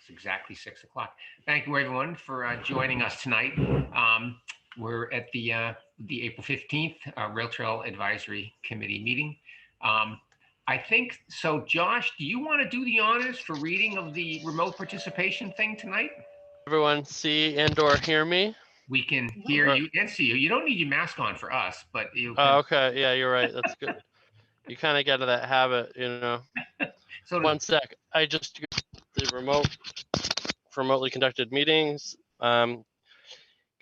It's exactly 6 o'clock. Thank you, everyone, for joining us tonight. We're at the April 15th Rail Trail Advisory Committee meeting. I think so. Josh, do you want to do the honors for reading of the remote participation thing tonight? Everyone see and/or hear me? We can hear you and see you. You don't need your mask on for us, but you can. Oh, okay. Yeah, you're right. That's good. You kind of get to that habit, you know. So One sec. I just the remotely conducted meetings. Good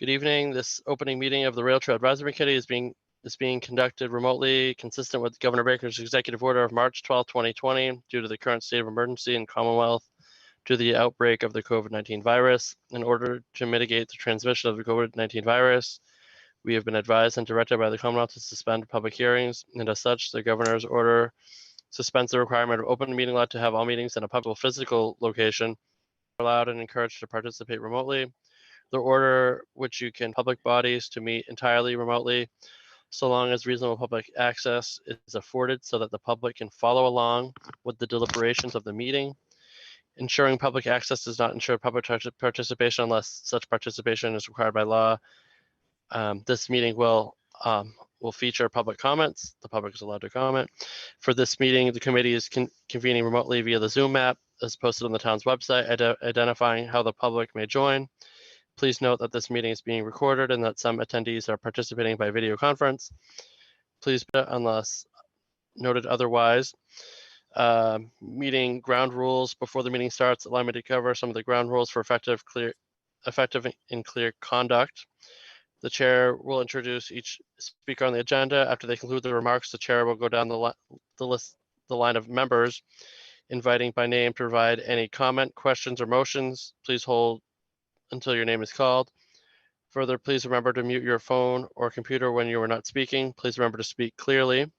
evening. This opening meeting of the Rail Trail Advisory Committee is being conducted remotely, consistent with Governor Baker's executive order of March 12, 2020, due to the current state of emergency in Commonwealth due to the outbreak of the COVID-19 virus. In order to mitigate the transmission of the COVID-19 virus, we have been advised and directed by the Commonwealth to suspend public hearings, and as such, the governor's order suspends the requirement of open meeting law to have all meetings in a public physical location allowed and encouraged to participate remotely. The order, which you can public bodies to meet entirely remotely, so long as reasonable public access is afforded so that the public can follow along with the deliberations of the meeting. Ensuring public access does not ensure public participation unless such participation is required by law. This meeting will feature public comments. The public is allowed to comment. For this meeting, the committee is convening remotely via the Zoom app as posted on the town's website, identifying how the public may join. Please note that this meeting is being recorded and that some attendees are participating by video conference. Please, unless noted otherwise. Meeting ground rules. Before the meeting starts, allow me to cover some of the ground rules for effective and clear conduct. The chair will introduce each speaker on the agenda. After they conclude their remarks, the chair will go down the line of members, inviting by name to provide any comment, questions, or motions. Please hold until your name is called. Further, please remember to mute your phone or computer when you are not speaking. Please remember to speak clearly.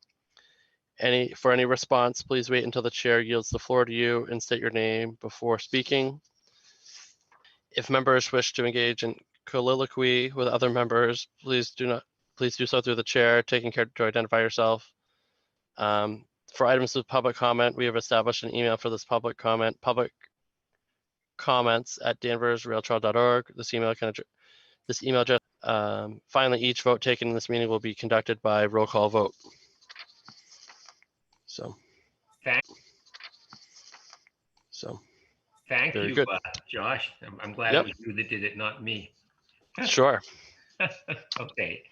For any response, please wait until the chair yields the floor to you and state your name before speaking. If members wish to engage in colloquy with other members, please do so through the chair, taking care to identify yourself. For items of public comment, we have established an email for this public comment, publiccomments@danversrailtrail.org. This email address. Finally, each vote taken in this meeting will be conducted by roll call vote. Thank you, Josh. I'm glad it was you that did it, not me. Sure. Okay.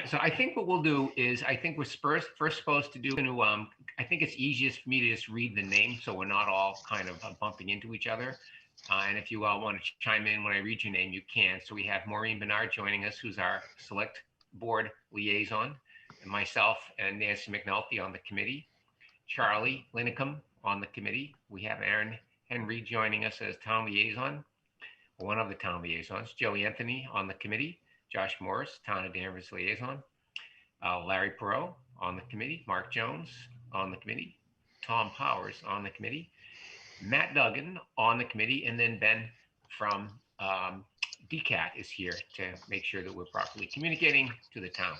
So I think what we'll do is, I think we're first supposed to do, I think it's easiest for me to just read the name so we're not all kind of bumping into each other. And if you all want to chime in when I read your name, you can. So we have Maureen Bernard joining us, who's our select board liaison, and myself and Nancy McNulty on the committee. Charlie Linicum on the committee. We have Aaron Henry joining us as town liaison, one of the town liaisons. Joe Anthony on the committee. Josh Morris, town of Danvers liaison. Larry Perot on the committee. Mark Jones on the committee. Tom Powers on the committee. Matt Duggan on the committee, and then Ben from DCAT is here to make sure that we're properly communicating to the town.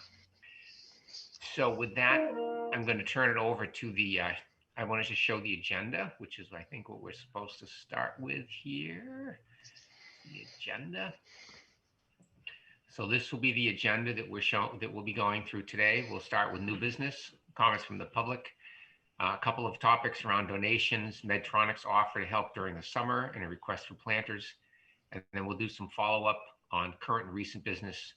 So with that, I'm going to turn it over to the, I wanted to show the agenda, which is I think what we're supposed to start with here. The agenda. So this will be the agenda that we'll be going through today. We'll start with new business, comments from the public, a couple of topics around donations, Medtronic's offer to help during the summer, and a request for planters. And then we'll do some follow-up on current and recent business,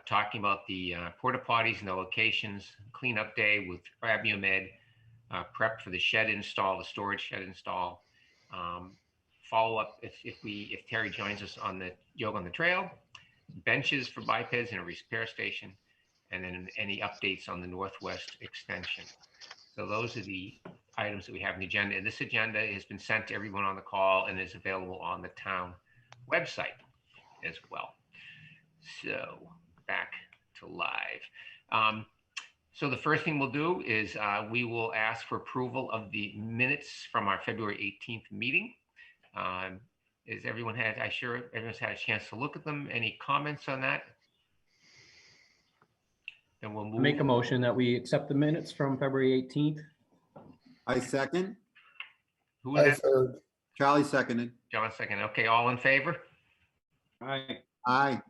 talking about the porta potties and the locations, cleanup day with Abiomed, prep for the shed install, the storage shed install, follow-up if Terry joins us on the Yoga on the Trail, benches for bipeds and a repair station, and then any updates on the Northwest extension. So those are the items that we have on the agenda. And this agenda has been sent to everyone on the call and is available on the town website as well. So back to live. So the first thing we'll do is we will ask for approval of the minutes from our February 18th meeting. Everyone's had a chance to look at them. Any comments on that? Then we'll make a motion that we accept the minutes from February 18th. I second. Who was that? Charlie seconded. John second. Okay, all in favor? Aye. Aye.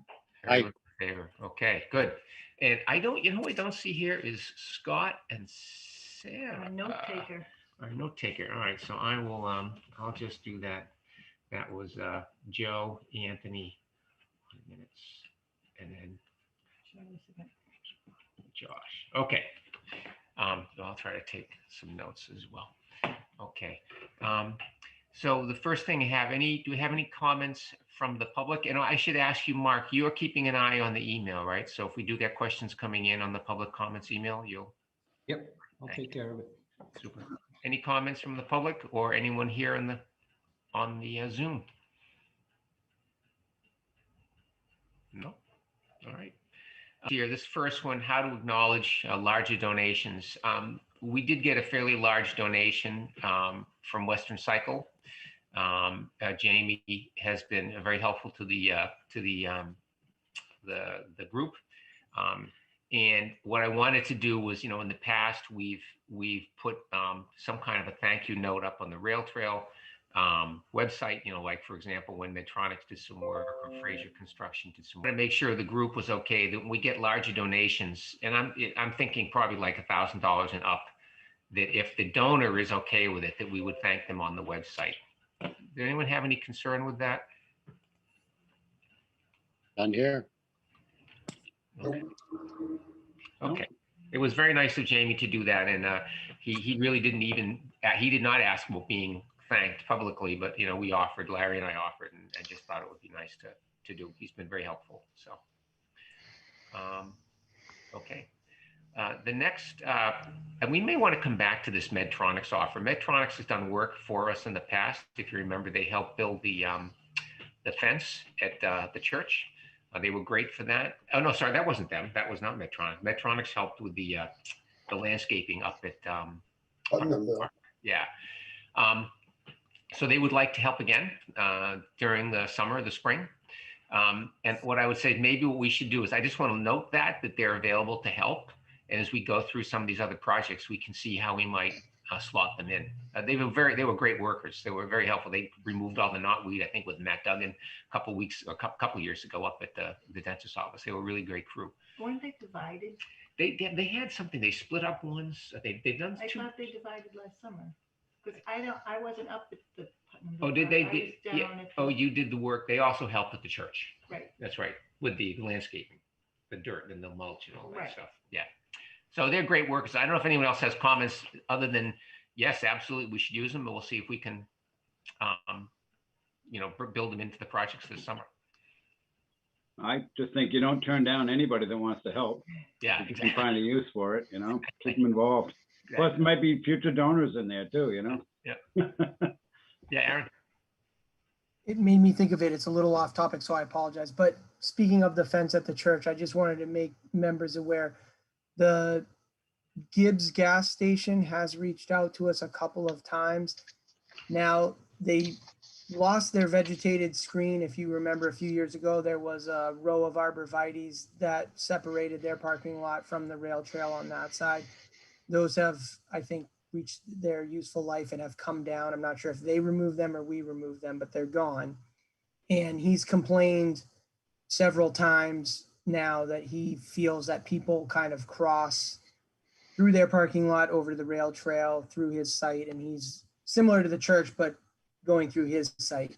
Everyone in favor. Okay, good. And I don't, you know, what I don't see here is Scott and Sarah. A note taker. Our note taker. All right, so I will, I'll just do that. That was Joe, Anthony, minutes, and then Josh. Okay. So I'll try to take some notes as well. Okay. So the first thing do we have any comments from the public? And I should ask you, Mark, you're keeping an eye on the email, right? So if we do get questions coming in on the public comments email, you'll. Yep, I'll take care of it. Super. Any comments from the public or anyone here on the Zoom? No. All right. Here, this first one, how to acknowledge larger donations. We did get a fairly large donation from Western Cycle. Jamie has been very helpful to the group. And what I wanted to do was, in the past, we've put some kind of a thank you note up on the rail trail website, like, for example, when Medtronics did some work or Fraser Construction did some work. To make sure the group was okay, that when we get larger donations, and I'm thinking probably like $1,000 and up, that if the donor is okay with it, that we would thank them on the website. Does anyone have any concern with that? None here. Okay. Okay. It was very nice of Jamie to do that, and he really didn't even he did not ask about being thanked publicly, but we offered, Larry and I offered, and I just thought it would be nice to do. He's been very helpful. So, okay. The next, and we may want to come back to this Medtronics offer. Medtronics has done work for us in the past. If you remember, they helped build the fence at the church. They were great for that. Oh no, sorry, that wasn't them. That was not Medtronics. Medtronics helped with the landscaping up at yeah. So they would like to help again during the summer, the spring. And what I would say, maybe what we should do is, I just want to note that they're available to help. And as we go through some of these other projects, we can see how we might slot them in. They were great workers. They were very helpful. They removed all the knotweed, I think, with Matt Duggan a couple years ago up at the dentist's office. They were a really great crew. Weren't they divided? They had something. They split up ones. They've done I two. thought they divided last summer. Because I wasn't up at the Putnam. Oh, did they? I was down at Oh, the- you did the work. They also helped at the church. Right. That's right. With the landscaping, the dirt and the mulch and all that Right. stuff. Yeah. So they're great workers. I don't know if anyone else has comments other than, yes, absolutely, we should use them, but we'll see if we can, build them into the projects this summer. I just think you don't turn down anybody that wants to help. Yeah, If you exactly. can find a use for it, keep them involved. Plus, there might be future donors in there too, Yeah, Aaron. It made me think of it. It's a little off topic, so I apologize. But speaking of the fence at the church, I just wanted to make members aware. The Gibbs gas station has reached out to us a couple of times. Now, they lost their vegetated screen. If you remember, a few years ago, there was a row of arborvitaes that separated their parking lot from the rail trail on that side. Those have, I think, reached their useful life and have come down. I'm not sure if they removed them or we removed them, but they're gone. And he's complained several times now that he feels that people kind of cross through their parking lot over to the rail trail through his site, and he's similar to the church, but going through his site.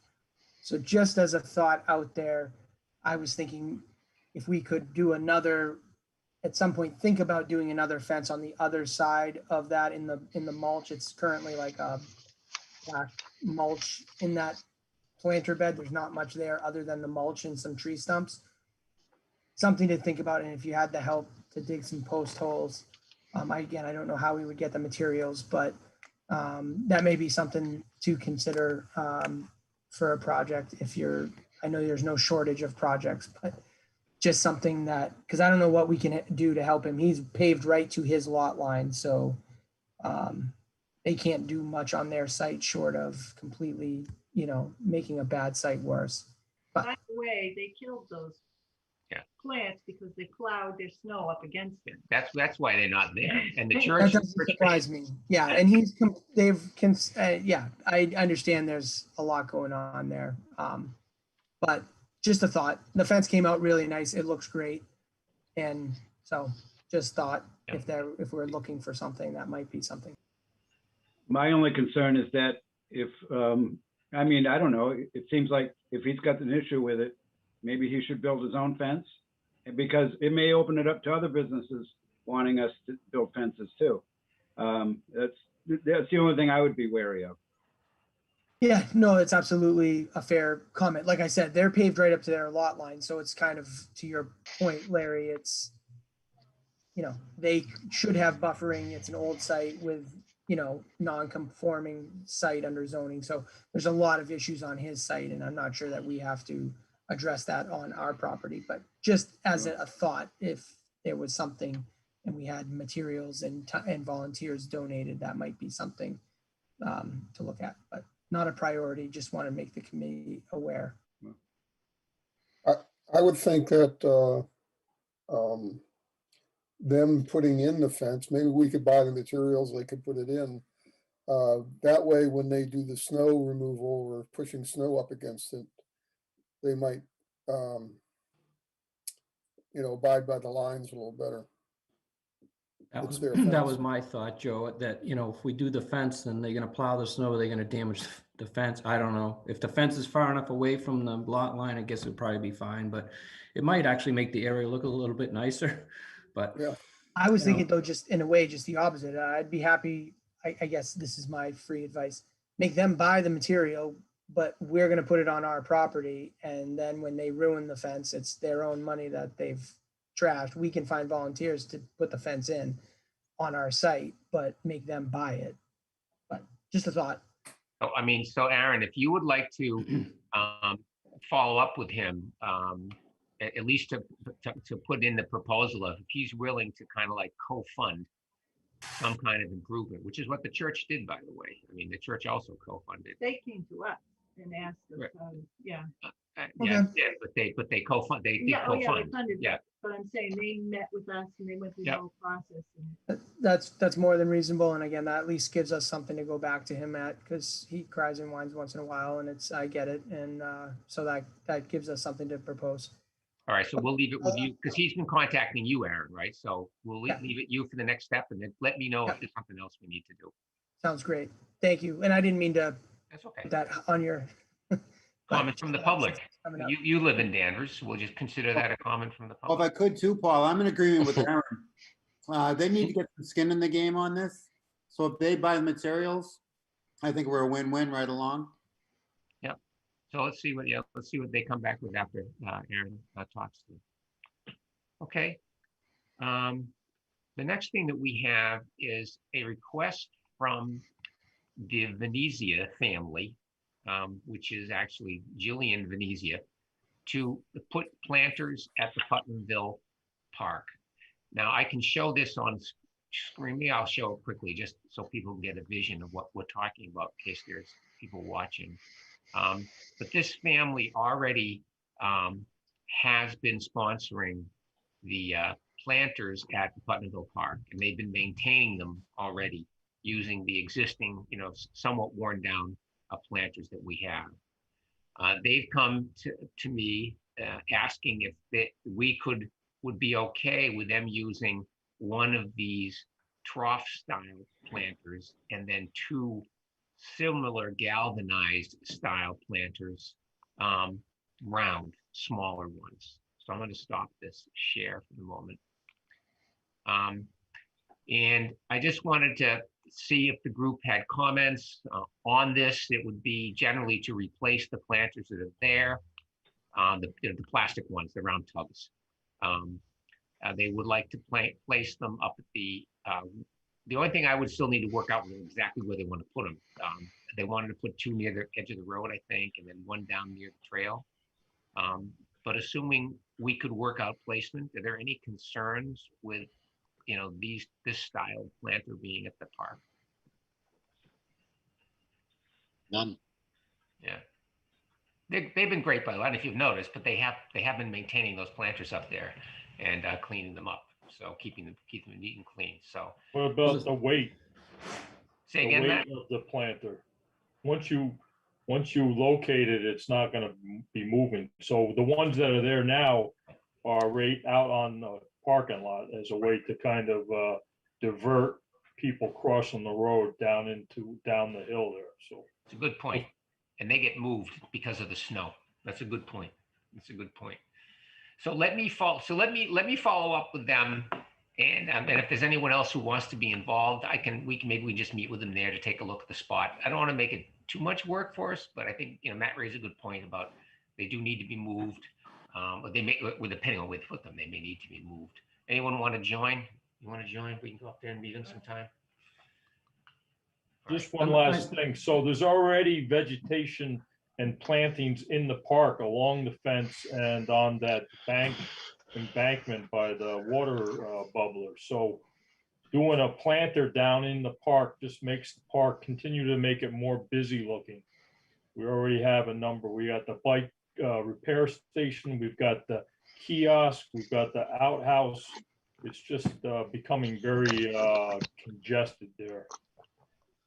So just as a thought out there, I was thinking if we could do at some point, think about doing another fence on the other side of that in the mulch. It's currently like a black mulch in that planter bed. There's not much there other than the mulch and some tree stumps. Something to think about. And if you had the help to dig some post holes, I don't know how we would get the materials, but that may be something to consider for a project. I know there's no shortage of projects, but just something that, because I don't know what we can do to help him. He's paved right to his lot line, so they can't do much on their site short of completely, making a bad site worse. By the way, they killed those plants because they plowed their snow up against it. That's why they're not there. And the That church, doesn't surprise me. Yeah, and I understand there's a lot going on there. But just a thought, the fence came out really nice. It looks great. And so just thought if we're looking for something, that might be something. My only concern is that if, I mean, I don't know, it seems like if he's got an issue with it, maybe he should build his own fence, because it may open it up to other businesses wanting us to build fences too. That's the only thing I would be wary of. Yeah, no, it's absolutely a fair comment. Like I said, they're paved right up to their lot line. So it's kind of, to your point, Larry, it's, they should have buffering. It's an old site with, non-conforming site under zoning. So there's a lot of issues on his site, and I'm not sure that we have to address that on our property. But just as a thought, if there was something and we had materials and volunteers donated, that might be something to look at. But not a priority. Just want to make the committee aware. I would think that them putting in the fence, maybe we could buy the materials, they could put it in. That way, when they do the snow removal or pushing snow up against it, they might, abide by the lines a little better. It's their That fence. was my thought, Joe, that, if we do the fence, then they're gonna plow the snow, they're gonna damage the fence. I don't know. If the fence is far enough away from the lot line, I guess it'd probably be fine, but it might actually make the area look a little bit nicer, but. Yeah. I was thinking though, just in a way, just the opposite. I'd be happy, I guess this is my free advice, make them buy the material, but we're gonna put it on our property. And then when they ruin the fence, it's their own money that they've trashed. We can find volunteers to put the fence in on our site, but make them buy it. But just a thought. so, I mean, so Aaron, if you would like to follow up with him, at least to put in the proposal of if he's willing to kind of like co-fund some kind of improvement, which is what the church did, by the way. I mean, the church also co-funded. They came to us and asked us, Right. yeah. Yeah, but they co-fund. They did Yeah, oh yeah, they co-fund. funded, Yeah. but I'm saying they met with us and they went through the Yep. whole process. And That's more than reasonable. And again, that at least gives us something to go back to him at, because he cries and whines once in a while, and I get it. And so that gives us something to propose. All right, so we'll leave it with you because he's been contacting you, Aaron, right? So we'll leave it you for the next step, and then let me know if there's something else we need to do. Sounds great. Thank you. And I didn't mean to That's okay. put that on your Comment from the public. You live in Danvers, so we'll just consider that a comment from the Well, if public. I could too, Paul, I'm in agreement with Aaron. They need to get some skin in the game on this. So if they buy the materials, I think we're a win-win right along. So let's see what they come back with after Aaron talks to them. Okay. The next thing that we have is a request from the Venezia family, which is actually Jillian Venezia, to put planters at the Putnamville Park. Now I can show this on screen. Maybe I'll show it quickly just so people get a vision of what we're talking about in case there's people watching. But this family already has been sponsoring the planters at the Putnamville Park, and they've been maintaining them already using the existing, somewhat worn down planters that we have. They've come to me asking if we would be okay with them using one of these trough style planters and then two similar galvanized style planters, round, smaller ones. So I'm going to stop this share for the moment. And I just wanted to see if the group had comments on this. It would be generally to replace the planters that are there, the plastic ones, the round tubs. They would like to place them up at the only thing I would still need to work out with exactly where they want to put them. They wanted to put two near the edge of the road, I think, and then one down near the trail. But assuming we could work out placement, are there any concerns with, this style planter being at the park? None. Yeah. they've been great, by the way. I don't know if you've noticed, but they have been maintaining those planters up there and cleaning them up. So keeping them neat and clean. So What about the weight? say The again, Matt? weight of the planter. Once you locate it, it's not going to be moving. So the ones that are there now are right out on the parking lot as a way to kind of divert people crossing the road down the hill there. So It's a good point. And they get moved because of the snow. That's a good point. That's a good point. So let me follow up with them. And if there's anyone else who wants to be involved, maybe we just meet with them there to take a look at the spot. I don't want to make it too much work for us, but I think, Matt raised a good point about they do need to be moved. But depending on where they put them, they may need to be moved. Anyone want to join? You want to join? We can go up there and meet them sometime. just one last thing. So there's already vegetation and plantings in the park along the fence and on that embankment by the water bubbler. So doing a planter down in the park just makes the park continue to make it more busy looking. We already have a number. We got the bike repair station, we've got the kiosk, we've got the outhouse. It's just becoming very congested there.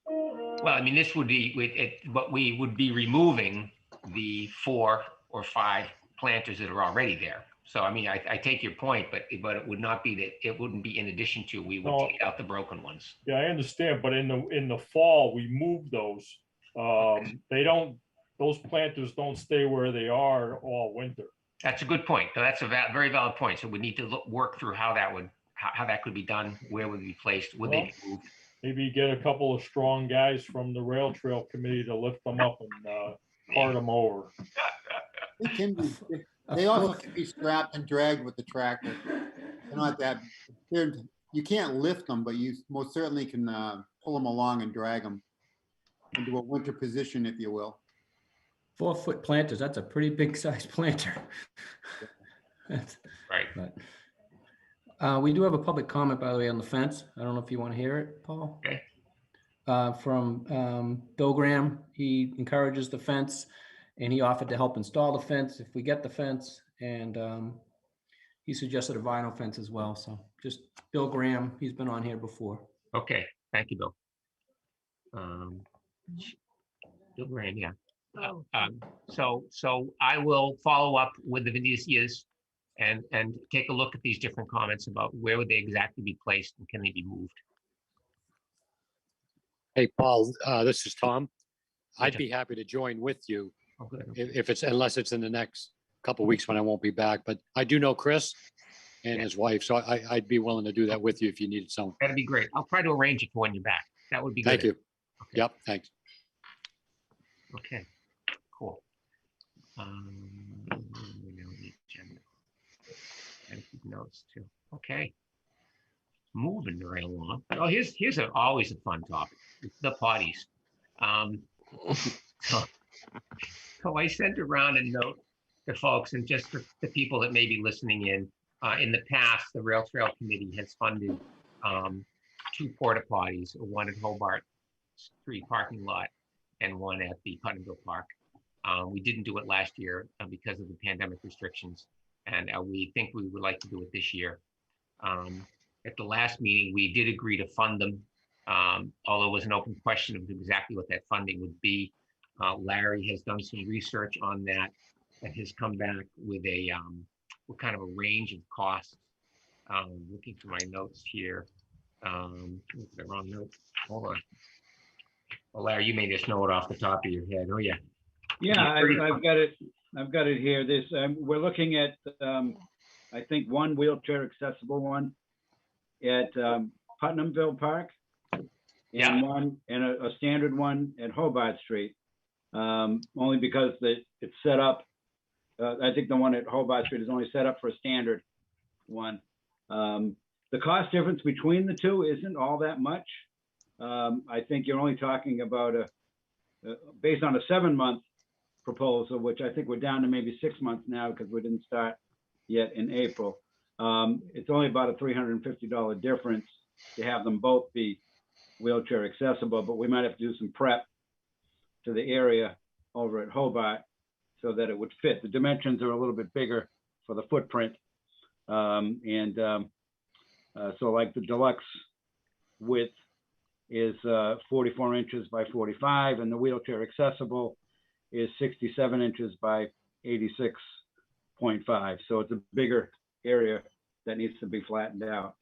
Well, I mean, this would be but we would be removing the 4 or 5 planters that are already there. So I mean, I take your point, but it would not be that, it wouldn't be in addition to, we would take out the broken ones. Yeah, I understand, but in the fall we move those. Those planters don't stay where they are all winter. That's a good point. That's a very valid point. So we need to work through how that could be done. Where would be placed? Would they be moved? Maybe get a couple of strong guys from the rail trail committee to lift them up and cart them over. They also can be strapped and dragged with the tractor. They're not that, you can't lift them, but you most certainly can pull them along and drag them into a winter position, if you will. 4-foot planters, that's a pretty big size planter. Right. But, we do have a public comment, by the way, on the fence. I don't know if you want to hear it, Paul. Okay. From Bill Graham. He encourages the fence and he offered to help install the fence if we get the fence. And he suggested a vinyl fence as well. So just Bill Graham, he's been on here before. Okay, thank you, Bill. Bill Graham, yeah. So I will follow up with the Venetias and take a look at these different comments about where would they exactly be placed and can they be moved. Hey, Paul, this is Tom. I'd be happy to join with you if it's, unless it's in the next couple of weeks when I won't be back. But I do know Chris and his wife, so I'd be willing to do that with you if you needed someone. That'd be great. I'll try to arrange it for when you're back. That would be good. Thank you. Okay. Yep, thanks. Okay, cool. And keep notes too. Okay. Moving right along. Oh, here's always a fun topic. The potties. So I sent around a note to folks, and just for the people that may be listening in the past, the Rail Trail Committee has funded 2 porta potties, one at Hobart Street parking lot and one at the Putnamville Park. We didn't do it last year because of the pandemic restrictions, and we think we would like to do it this year. At the last meeting, we did agree to fund them, although it was an open question of exactly what that funding would be. Larry has done some research on that and has come back with with kind of a range of costs. Looking through my notes here. The wrong note. Hold on. Well, Larry, you may just know it off the top of your head. Oh yeah. Yeah, I've got it. I've got it here. This we're looking at. I think one wheelchair accessible one at Putnamville Park, and one and a standard one at Hobart Street. Only because it's set up. I think the one at Hobart Street is only set up for a standard one. The cost difference between the two isn't all that much. I think you're only talking about based on a 7-month proposal, which I think we're down to maybe 6 months now because we didn't start yet in April. It's only about a $350 difference to have them both be wheelchair accessible, but we might have to do some prep to the area over at Hobart so that it would fit. The dimensions are a little bit bigger for the footprint. So like the deluxe width is 44 inches by 45, and the wheelchair accessible is 67 inches by 86.5. So it's a bigger area that needs to be flattened out.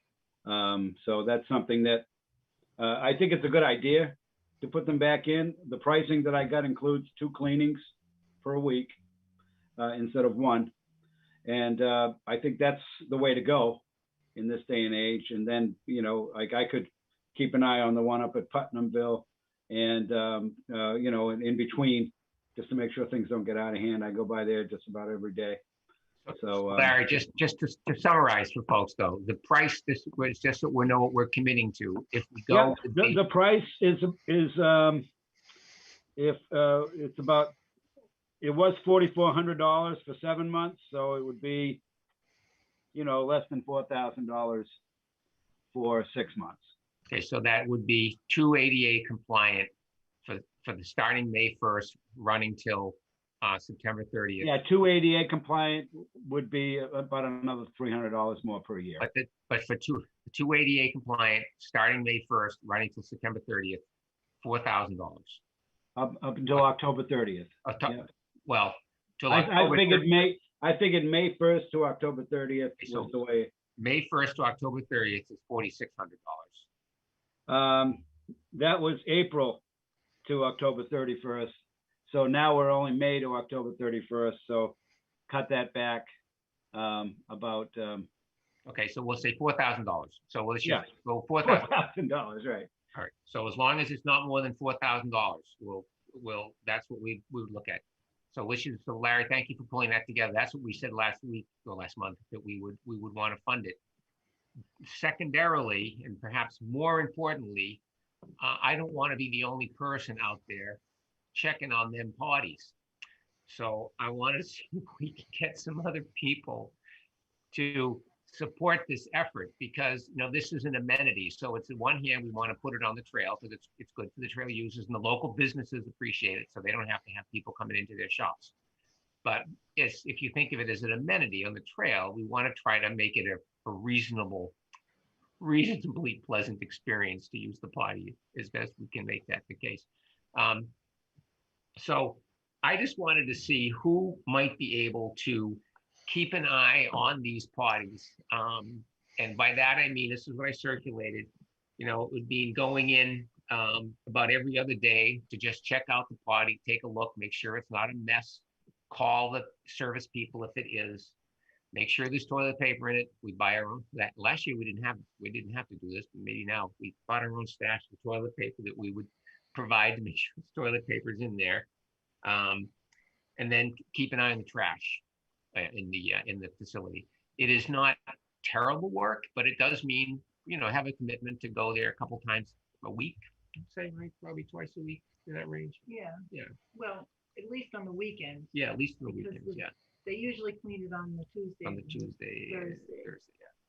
So that's something that I think it's a good idea to put them back in. The pricing that I got includes 2 cleanings per week instead of 1. And I think that's the way to go in this day and age. And then, you know, like I could keep an eye on the one up at Putnamville and, you know, in between, just to make sure things don't get out of hand. I go by there just about every day. So Larry, just to summarize for folks though, the price, this was just so we know what we're committing to. If we go, the price is if it's about, it was $4,400 for 7 months, so it would be, you know, less than $4,000 for 6 months. okay, so that would be 2 ADA compliant for the starting May 1st, running till September 30th. Yeah, 2 ADA compliant would be about another $300 more per year. But for two ADA compliant, starting May 1st, running till September 30th, $4,000. Up until October 30th. Yeah. Well, till I October figured 30th. I figured May 1st to October 30th So was the way. May 1st to October 30th is $4,600. That was April to October 31st. So now we're only May to October 31st. So cut that back about. Okay, so we'll say $4,000. So let's just go $4,000, right? All right. So as long as it's not more than $4,000, we'll that's what we would look at. So so Larry, thank you for pulling that together. That's what we said last week or last month, that we would want to fund it. Secondarily, and perhaps more importantly, I don't want to be the only person out there checking on them parties. So I want to see if we can get some other people to support this effort, because you know this is an amenity. So it's on one hand we want to put it on the trail because it's good for the trail users, and the local businesses appreciate it, so they don't have to have people coming into their shops. But if you think of it as an amenity on the trail, we want to try to make it a reasonably pleasant experience to use the potty as best we can make that the case. So I just wanted to see who might be able to keep an eye on these parties. And by that, I mean, this is what I circulated, you know, it would be going in about every other day to just check out the party, take a look, make sure it's not a mess, call the service people if it is, make sure there's toilet paper in it. We buy our own. That last year we didn't have to do this, but maybe now we bought our own stash of toilet paper that we would provide to make sure the toilet paper's in there. And then keep an eye on the trash in the facility. It is not terrible work, but it does mean, you know, have a commitment to go there a couple times a week, I'd say, right? Probably twice a week, in that range. Yeah. Yeah. Well, at least on the weekends. Yeah, at least on the Because weekends. Yeah. They usually clean it on the Tuesday. On the Tuesday, Thursday.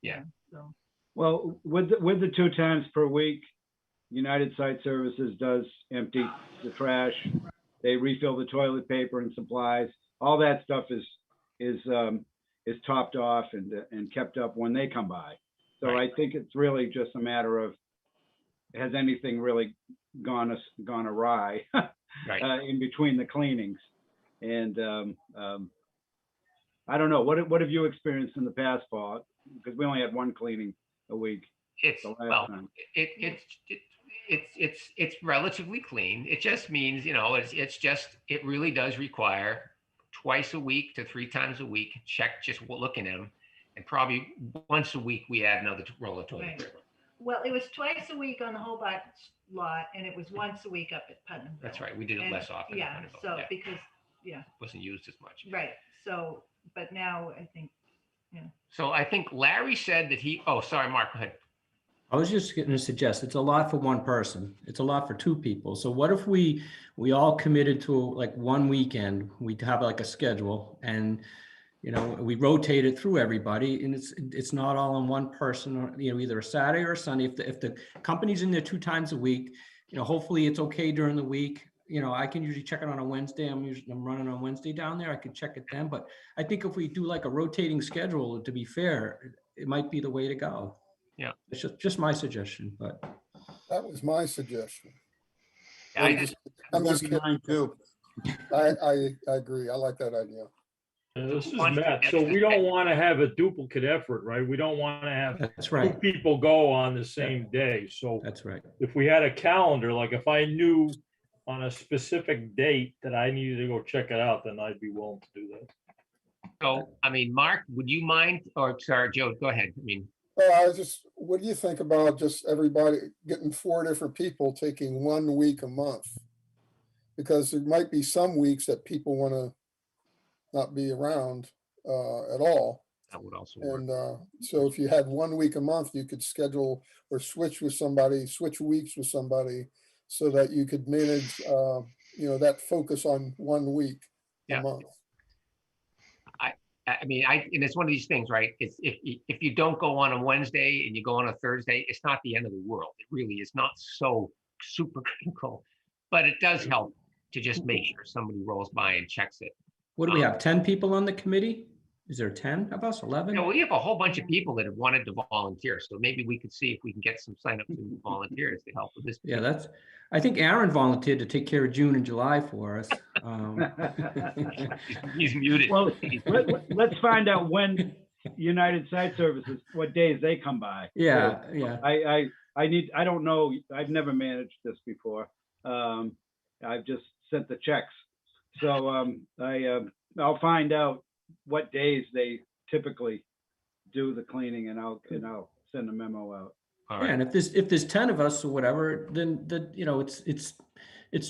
Yeah. So. Well, with the 2 times per week, United Site Services does empty the trash. They refill the toilet paper and supplies. All that stuff is topped off and kept up when they come by. So Right. I think it's really just a matter of, has anything really gone awry Right. in between the cleanings? And I don't know, what have you experienced in the past, Paul? Because we only had 1 cleaning a week. It's the last well, time. it's relatively clean. It just means, you know, it really does require twice a week to 3 times a week, check just looking at them. And probably once a week, we add another roll of toilet Right. paper. Well, it was twice a week on the Hobart lot, and it was once a week up at Putnamville. That's right. We did it And, less often. Yeah, so because, it wasn't used as much. right, so, but now I think, So I think Larry said that oh, sorry, Mark, go ahead. I was just going to suggest it's a lot for one person. It's a lot for 2 people. So what if we all committed to like 1 weekend, we'd have like a schedule and, you know, we rotate it through everybody, and it's not all on one person, or, you know, either a Saturday or a Sunday. If the company's in there 2 times a week, you know, hopefully it's okay during the week. you know, I can usually check it on a Wednesday. I'm running on Wednesday down there. I could check it then, but I think if we do like a rotating schedule, to be fair, it might be the way to go. Yeah. It's just my suggestion, but. That was my suggestion. I I'm just, I'm That'd just be kidding. mine too. I agree. I like that idea. This is Wants to Matt. get So the we don't thing. want to have a duplicate effort, right? We don't want to have That's two right. people go on the same day. So That's right. if we had a calendar, like if I knew on a specific date that I needed to go check it out, then I'd be willing to do that. so, I mean, Mark, would you mind, or sorry, Joe, go ahead. I mean, I was just, what do you think about just everybody getting 4 different people taking 1 week a month? Because there might be some weeks that people want to not be around at all. that would also work. And so if you had 1 week a month, you could schedule or switch with somebody, switch weeks with somebody so that you could manage, you know, that focus on 1 week Yeah. a month. I mean, and it's one of these things, right? It's if you don't go on a Wednesday and you go on a Thursday, it's not the end of the world. It really is not so super critical, but it does help to just make sure somebody rolls by and checks it. What do we have? 10 people on the committee? Is there 10 of us? 11? You know, we have a whole bunch of people that have wanted to volunteer, so maybe we could see if we can get some signups and volunteers to help with this. Yeah, I think Aaron volunteered to take care of June and July for us. He's muted. Well, let's find out when United Site Services, what days they come by. Yeah, yeah. I don't know, I've never managed this before. I've just sent the checks. So I'll find out what days they typically do the cleaning, and I'll send a memo out. All Yeah, right. and if there's 10 of us or whatever, then you know, it's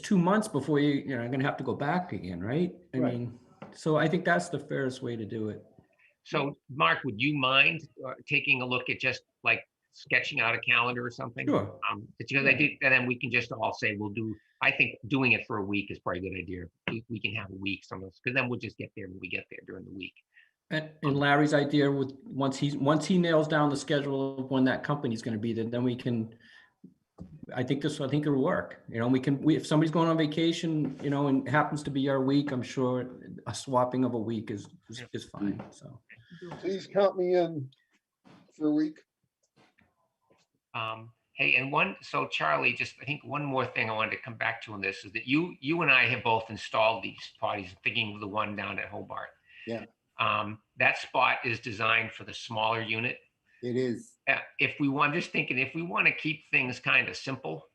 2 months before you're gonna have to go back again, right? I Right. mean, so I think that's the fairest way to do it. So, Mark, would you mind taking a look at just like sketching out a calendar or something? Sure. Because I did, and then we can just all say we'll do. I think doing it for a week is probably a good idea. We can have a week, some of us, because then we'll just get there when we get there during the week. And Larry's idea with once he nails down the schedule of when that company's going to be there, then we can. I think it'll work. You know, if somebody's going on vacation, you know, and happens to be our week, I'm sure a swapping of a week is fine. So. Please count me in for a week. Hey, and so Charlie, just I think one more thing I wanted to come back to on this is that you and I have both installed these potties, thinking of the one down at Hobart. Yeah. That spot is designed for the smaller unit. It is. Just thinking, if we want to keep things kind of simple,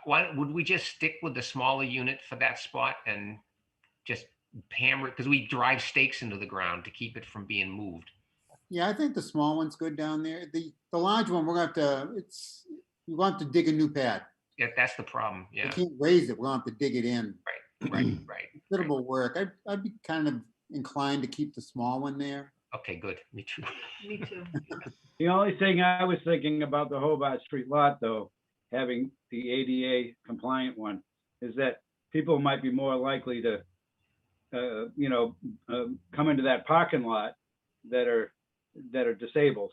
why would we just stick with the smaller unit for that spot and just hammer it? Because we drive stakes into the ground to keep it from being moved. Yeah, I think the small one's good down there. The large one, we're gonna have to, you want to dig a new pad. Yeah, that's the problem. You Yeah. can't raise it, we're gonna have to dig it in. Right. Considerable work. I'd be kind of inclined to keep the small one there. Okay, good. Me too. Me too. The only thing I was thinking about the Hobart Street lot, though, having the ADA compliant one, is that people might be more likely to, come into that parking lot that are disabled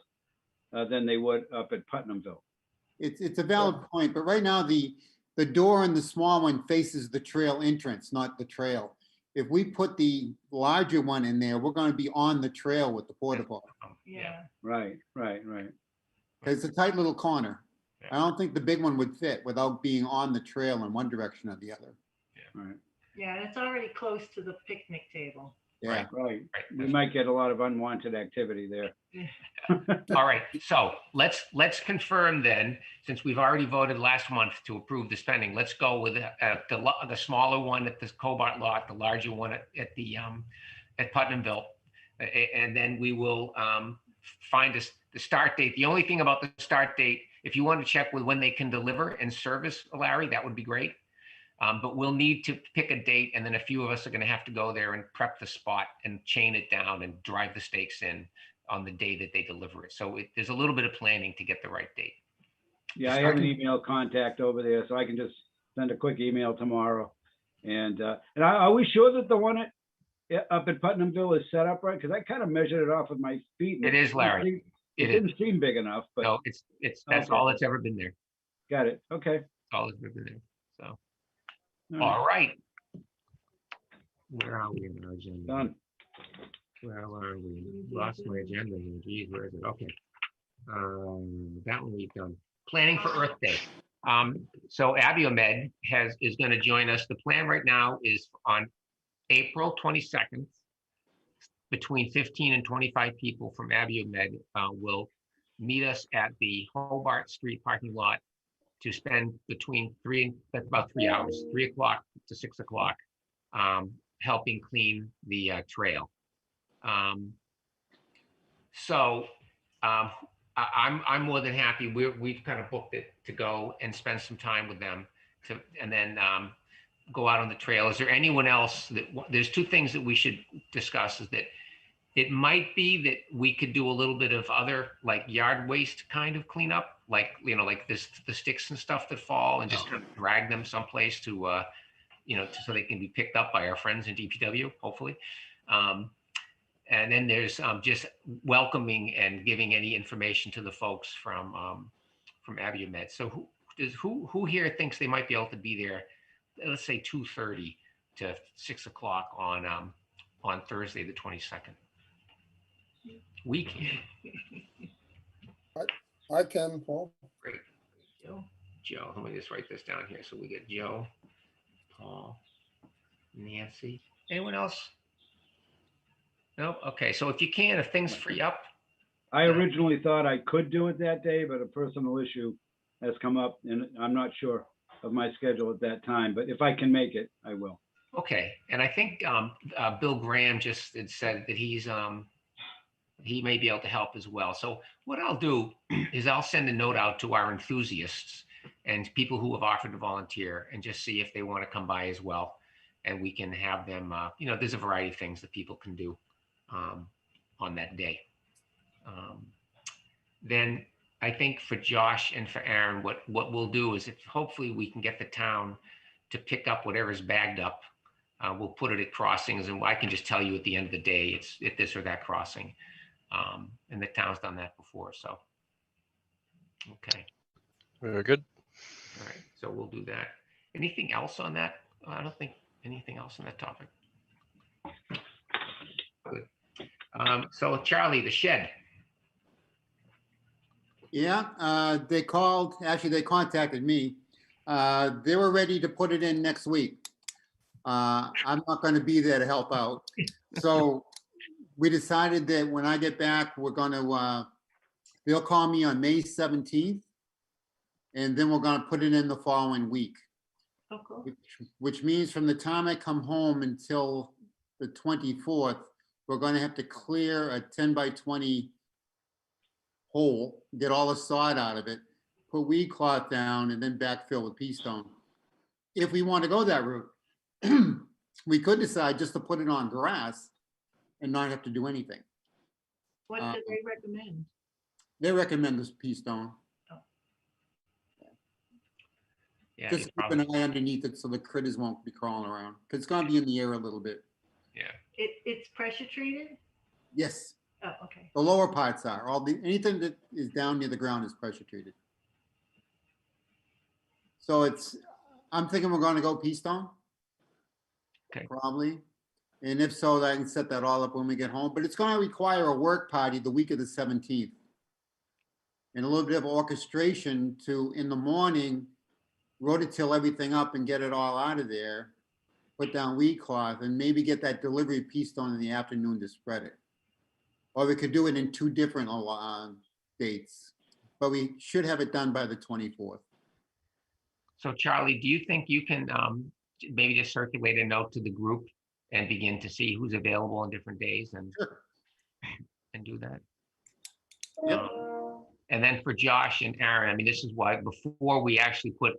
than they would up at Putnamville. It's a valid point, but right now the door in the small one faces the trail entrance, not the trail. If we put the larger one in there, we're going to be on the trail with the porta potty. Yeah. Right. It's a tight little corner. Yeah. I don't think the big one would fit without being on the trail in one direction or the other. Right. Yeah, and it's already close to the picnic table. Yeah. Right. We might get a lot of unwanted activity there. All right, so let's confirm then, since we've already voted last month to approve the spending, let's go with the smaller one at the Hobart lot, the larger one at Putnamville, and then we will find the start date. The only thing about the start date, if you want to check with when they can deliver and service, Larry, that would be great. But we'll need to pick a date, and then a few of us are going to have to go there and prep the spot and chain it down and drive the stakes in on the day that they deliver it. So there's a little bit of planning to get the right date. Yeah, I have an email contact over there, so I can just send a quick email tomorrow. And are we sure that the one up at Putnamville is set up right? Because I kind of measured it off with my feet. It is, Larry. It didn't seem big enough, but no, that's okay. all that's ever been there. Got it. Okay. That's all that's ever been there. So, All right. Where are we in our agenda? Done. Where are we? Lost my agenda here. Geez, where is it? Okay. That one we've done. Planning for Earth Day. So Abiomed is going to join us. The plan right now is on April 22nd, between 15 and 25 people from Abiomed will meet us at the Hobart Street parking lot to spend that's about 3 hours, 3 o'clock to 6 o'clock, helping clean the trail. I'm more than happy. We've kind of booked it to go and spend some time with them and then go out on the trail. Is there anyone else there's two things that we should discuss? Is that it might be that we could do a little bit of other like yard waste kind of cleanup, like, like the sticks and stuff that fall, and just kind of drag them someplace to so they can be picked up by our friends in DPW, hopefully. And then there's just welcoming and giving any information to the folks from Abiomed. So who here thinks they might be able to be there? Let's say 2:30 to 6 o'clock on Thursday, the 22nd. We can. I can, Paul. Great. Joe, let me just write this down here. So we get Joe, Paul, Nancy. Anyone else? No? Okay. So if you can, if things free up. I originally thought I could do it that day, but a personal issue has come up and I'm not sure of my schedule at that time, but if I can make it, I will. Okay. And I think Bill Graham just had said that he may be able to help as well. So what I'll do is I'll send a note out to our enthusiasts and people who have offered to volunteer and just see if they want to come by as well. And we can have them, there's a variety of things that people can do on that day. Then I think for Josh and for Aaron, what we'll do is hopefully we can get the town to pick up whatever's bagged up. We'll put it at crossings, and I can just tell you at the end of the day, it's at this or that crossing. And the town's done that before, so. Okay. Very good. All right, so we'll do that. Anything else on that? I don't think anything else on that topic. Good. So Charlie, the shed. Yeah, they contacted me. They were ready to put it in next week. I'm not going to be there to help out. So we decided that when I get back, we're going to, they'll call me on May 17th, and then we're going to put it in the following week. Oh, cool. Which means from the time I come home until the 24th, we're going to have to clear a 10 by 20 hole, get all the sod out of it, put weed cloth down, and then backfill with pea stone. If we want to go that route, we could decide just to put it on grass and not have to do anything. What do they recommend? They recommend this pea stone. Yeah, Just keep an eye underneath it so the critters won't be crawling around, because it's going to be in the air a little bit. Yeah. It's pressure treated? Yes. Oh, okay. The lower parts are. Anything that is down near the ground is pressure treated. So I'm thinking we're going to go pea stone. Okay. Probably. And if so, I can set that all up when we get home. But it's going to require a work party the week of the 17th. And a little bit of orchestration to, in the morning, rototill everything up and get it all out of there, put down weed cloth, and maybe get that delivery of pea stone in the afternoon to spread it. Or we could do it in 2 different dates, but we should have it done by the 24th. So Charlie, do you think you can maybe just circulate a note to the group and begin to see who's available on different days and, Sure. and do that? Yep. And then for Josh and Aaron, I mean, this is why before we actually put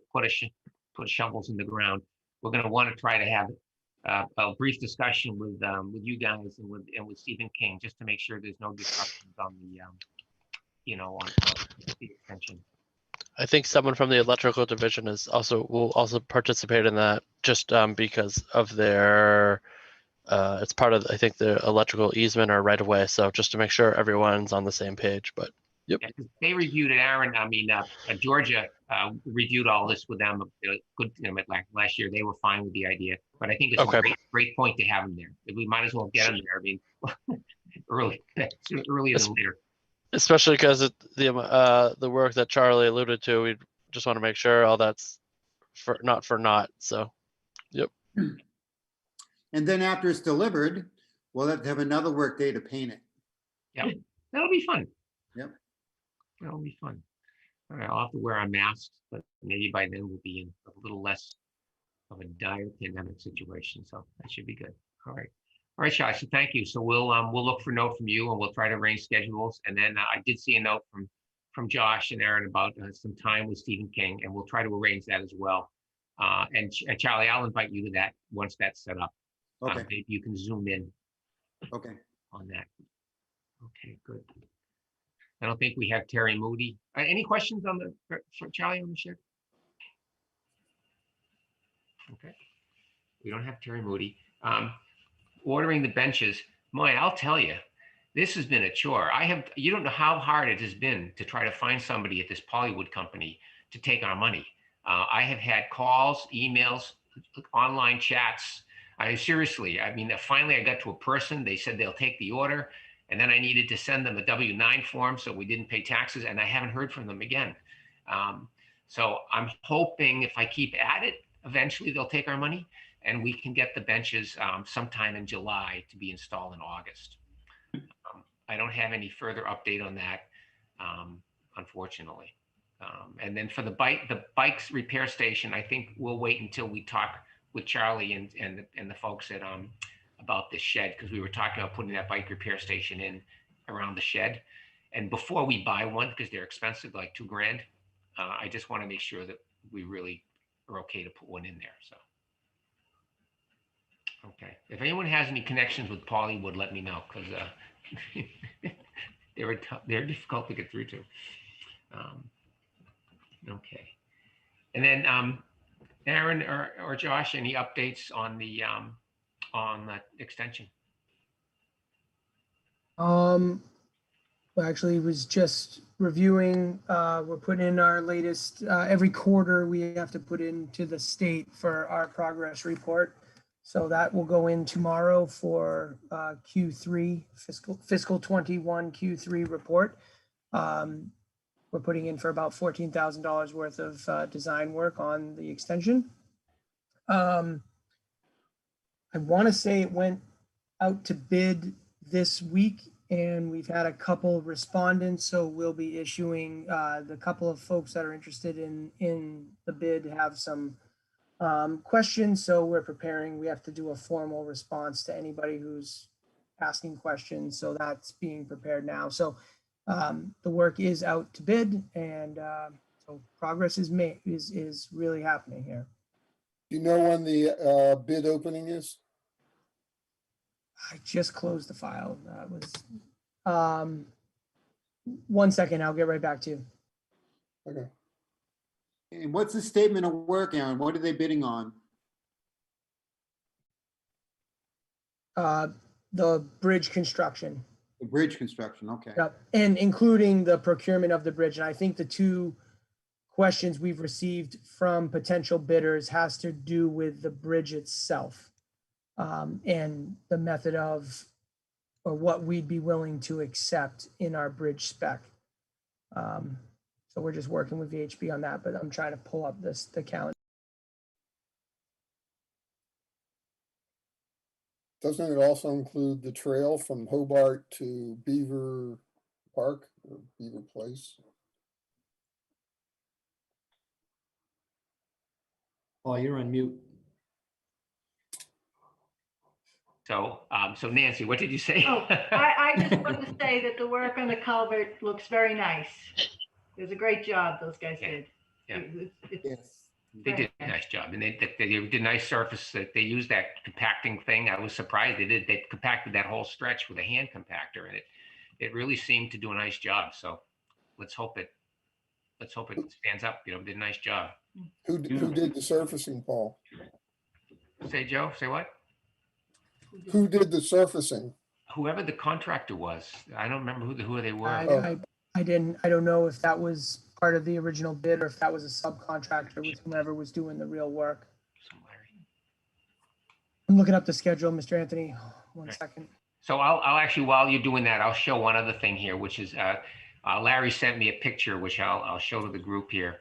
shovels in the ground, we're going to want to try to have a brief discussion with you guys and with Stephen King, just to make sure there's no disruptions on the on the extension. I think someone from the electrical division will also participate in that, just because of their it's part of, I think, the electrical easement or right of way. So just to make sure everyone's on the same page. But yep. Yeah, they reviewed it, Aaron. I mean, Georgia reviewed all this with them. Good, last year they were fine with the idea, but I think it's Okay. a great point to have them there. We might as well get them there. I mean, earlier than later. Especially because the work that Charlie alluded to, we just want to make sure all that's not for naught. So, yep. And then after it's delivered, we'll have to have another work day to paint it. Yeah, that'll be fun. Yep. That'll be fun. All right, I'll have to wear our masks, but maybe by then we'll be in a little less of a dire pandemic situation. So that should be good. All right. All right, Shai. So thank you. So we'll look for a note from you, and we'll try to arrange schedules. And then I did see a note from Josh and Aaron about some time with Stephen King, and we'll try to arrange that as well. And Charlie, I'll invite you to that once that's set up. Okay. Maybe you can zoom in. Okay. On that. Okay, good. I don't think we have Terry Moody. Any questions on for Charlie on the shed? Okay. We don't have Terry Moody. Ordering the benches, Moy, I'll tell you, this has been a chore. You don't know how hard it has been to try to find somebody at this Polywood company to take our money. I have had calls, emails, online chats. Seriously, I mean, finally I got to a person. They said they'll take the order, and then I needed to send them a W-9 form so we didn't pay taxes, and I haven't heard from them again. So I'm hoping if I keep at it, eventually they'll take our money, and we can get the benches sometime in July to be installed in August. I don't have any further update on that, unfortunately. And then for the bikes repair station, I think we'll wait until we talk with Charlie and the folks at about this shed, because we were talking about putting that bike repair station in around the shed. And before we buy one, because they're expensive, like $2,000, I just want to make sure that we really are okay to put one in there. So, okay. If anyone has any connections with Polywood, let me know, because they're difficult to get through to. Okay. And then Aaron or Josh, any updates on the extension? Well, actually, was just reviewing. We're putting in our latest. Every quarter, we have to put into the state for our progress report. So that will go in tomorrow for Q3 fiscal 21 Q3 report. We're putting in for about $14,000 worth of design work on the extension. I want to say it went out to bid this week, and we've had a couple respondents. So we'll be issuing the couple of folks that are interested in the bid have some questions. So we're preparing. We have to do a formal response to anybody who's asking questions. So that's being prepared now. So the work is out to bid, and so progress is really happening here. Do you know when the bid opening is? I just closed the file. That was 1 second. I'll get right back to you. Okay. And what's the statement of work, Aaron? What are they bidding on? The bridge construction. The bridge construction, okay. Yep. And including the procurement of the bridge. And I think the two questions we've received from potential bidders has to do with the bridge itself, and the method of, or what we'd be willing to accept in our bridge spec. So we're just working with VHB on that, but I'm trying to pull up the calendar. Doesn't it also include the trail from Hobart to Beaver Park or Beaver Place? Oh, you're on mute. So, so Nancy, what did you say? Oh, I just wanted to say that the work on the culvert looks very nice. It was a great job those guys did. Yeah. Yes. They did a nice job, and they did a nice surface. That they used that compacting thing. I was surprised they did. They compacted that whole stretch with a hand compactor, and it really seemed to do a nice job. So let's hope it stands up. You know, did a nice job. Who did the surfacing, Paul? Say, Joe. Say what? Who did the surfacing? Whoever the contractor was. I don't remember who they were. I don't know if that was part of the original bid or if that was a subcontractor with whomever was doing the real work. I'm looking up the schedule, Mr. Anthony. One second. So I'll actually, while you're doing that, I'll show one other thing here, which is Larry sent me a picture, which I'll show to the group here.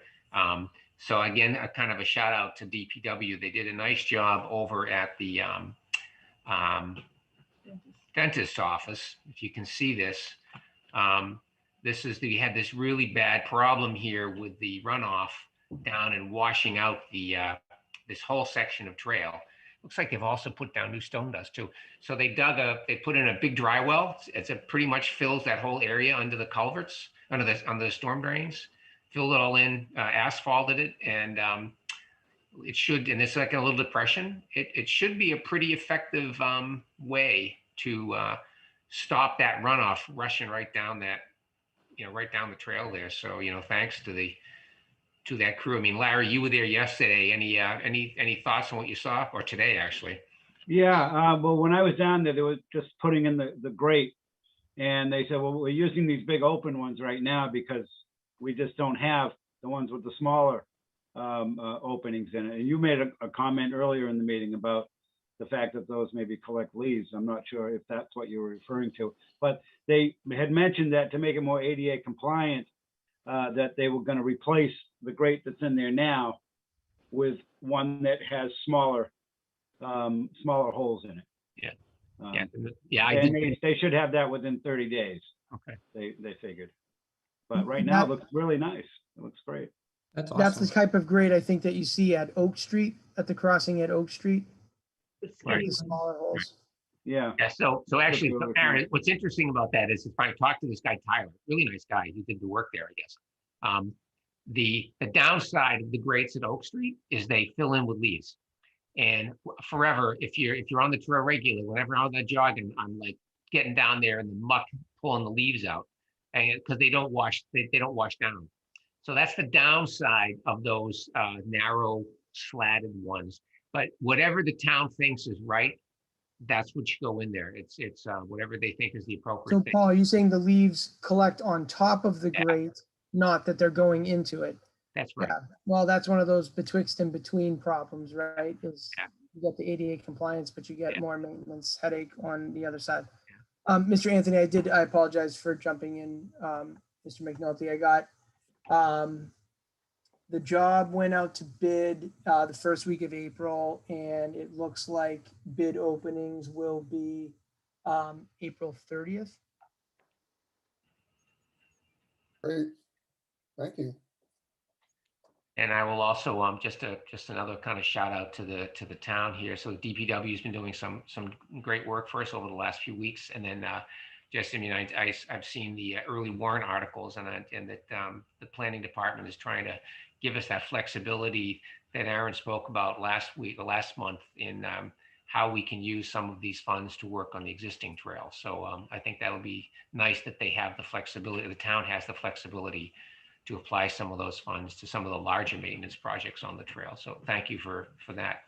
So again, a kind of a shout out to DPW. They did a nice job over at the dentist's office. If you can see this, we had this really bad problem here with the runoff down and washing out the this whole section of trail. Looks like they've also put down new stone dust too. So they put in a big dry well. It pretty much fills that whole area under the culverts, under the storm drains, filled it all in, asphalted it, and it should, and it's like a little depression. It should be a pretty effective way to stop that runoff rushing right down that, right down the trail there. So, thanks to that crew. I mean, Larry, you were there yesterday. Any thoughts on what you saw, or today actually? Yeah, well, when I was down there, they were just putting in the grate, and they said, well, we're using these big open ones right now because we just don't have the ones with the smaller openings in it. And you made a comment earlier in the meeting about the fact that those maybe collect leaves. I'm not sure if that's what you were referring to, but they had mentioned that to make it more ADA compliant, that they were going to replace the grate that's in there now with one that has smaller holes in it. Yeah. Yeah. And they should have that within 30 days. Okay. They figured. But right now it looks really nice. It looks great. That's awesome. That's the type of grade I think that you see at Oak Street, at the crossing at Oak Street. Right. The smaller holes. Yeah. Yeah. So actually, Aaron, what's interesting about that is if I talked to this guy, Tyler, really nice guy, he did the work there, I guess. The downside of the grates at Oak Street is they fill in with leaves. And forever, if you're on the trail regularly, whenever I'm jogging, I'm like getting down there in the muck, pulling the leaves out, and because they don't wash down. So that's the downside of those narrow slatted ones. But whatever the town thinks is right, that's what should go in there. It's whatever they think is the appropriate So thing. Paul, are you saying the leaves collect on top of the grate, not that they're going into it? That's right. Yeah. Well, that's one of those betwixt and between problems, right? Is you get the ADA compliance, but you get more maintenance headache on the other side. Mr. Anthony, I apologize for jumping in. Mr. McNulty, I got the job went out to bid the first week of April, and it looks like bid openings will be April 30th. Great, thank you. And I will also just another kind of shout out to the town here. So the DPW has been doing some great work for us over the last few weeks, and then I've seen the early warrant articles, and that the planning department is trying to give us that flexibility that Aaron spoke about last month in how we can use some of these funds to work on the existing trail. So I think that'll be nice that they have the flexibility. The town has the flexibility to apply some of those funds to some of the larger maintenance projects on the trail. So thank you for that.